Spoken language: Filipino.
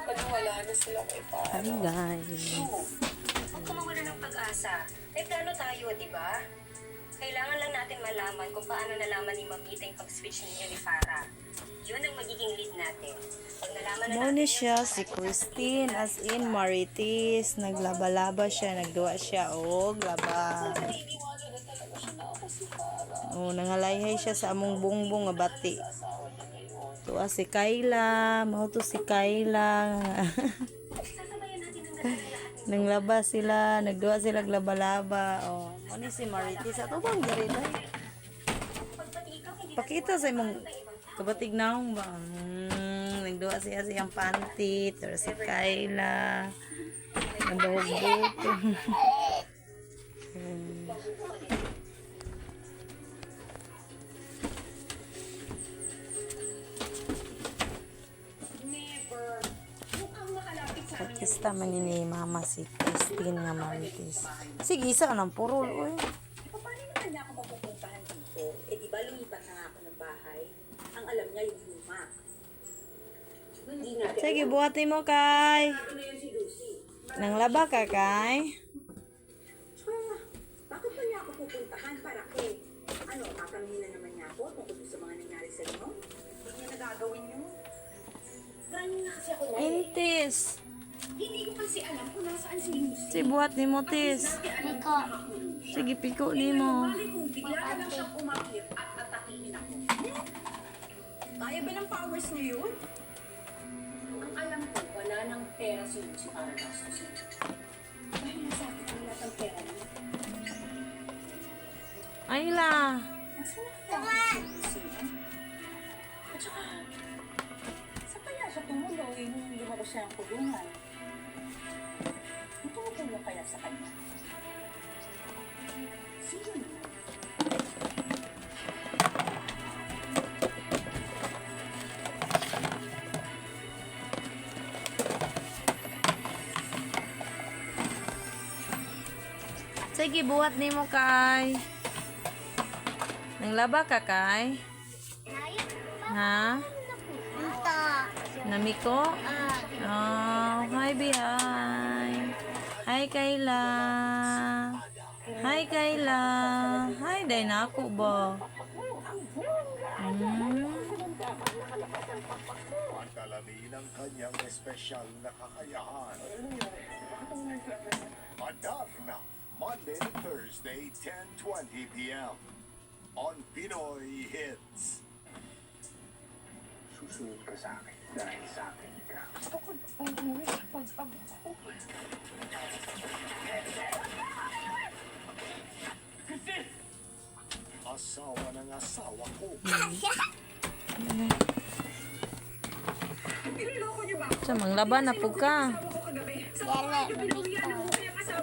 Paniwala na sila kay Para. Hi guys. Huwag ka mawala ng pag-asa. May plano tayo, di ba? Kailangan lang natin malaman kung paano nalaman ni Mamita yung pag-switch ninyo ni Farah. Yun ang magiging lead natin. Pag nalaman na Muna natin siya si Christine, as in Marites. Naglaba-laba siya, nagduwa siya. Oh, laba. Iniwala na talaga siya na ako si Para. Oh, nangalayhay siya sa among bungbong nga bati. Asawa niya ngayon. Tuwa si Kayla. Mao to si Kayla. sasabayan natin ang lahat. Nanglaba sila, nagduwa sila laba-laba. Oh, ano si Marites? Ato bang diri na? Pagpati ikaw, hindi Pakita sa imong kabatig naong ba? Nagduwa siya siyang panty, pero si Kayla. Nabahog-bog. never. Mukhang makalapit sa amin. Artista man ni Mama si Christine nga Marites. Sige, isa ka ng purol. Uy. Paano naman niya ako mapupuntahan dito? Eh di ba lumipat na nga ako ng bahay? Ang alam niya yung luma. Hindi natin. Sige, buhatin mo, Kay. Ano na yun si Lucy? Nanglaba ka, Kay? Bakit ba niya ako pupuntahan para kay? Ano, tatanungin na naman niya ako tungkol sa mga nangyari sa inyo? Hindi niya nagagawin yun. Ganyan na kasi ako na. Intis. Hindi ko kasi alam kung nasaan si Lucy. Sige, buhat ni mo, Tis. Sige, piko ni mo. Bali kung bigla na lang siyang umakit at atakihin ako. Kaya ba ng powers niya yun? Ang alam ko, wala nang pera si Lucy para gastusin. Dahil nasa akin ang lahat ng pera niya. Ayla. At saka, sa kaya siya tumuloy nung lumabas siya ng kulungan? Ang tumutulong kaya sa kanya? Sino naman? Sige, buhat ni mo, Kay. Nanglaba ka, Kay? Ha? Namiko? Oh, hi, Bihay. Hi, Kayla. Hi, Kayla. Hi, day na ako ba? Pagdalamin ang kanyang espesyal na kakayahan. Adarna, Monday to Thursday, 10:20 p.m. on Pinoy Hits. Susunod ka sa akin dahil sa akin ka. Asawa ng asawa ko. Niloloko niyo ba? Sa manglaba na po ka. Ako kagabi. Sa mga gabi,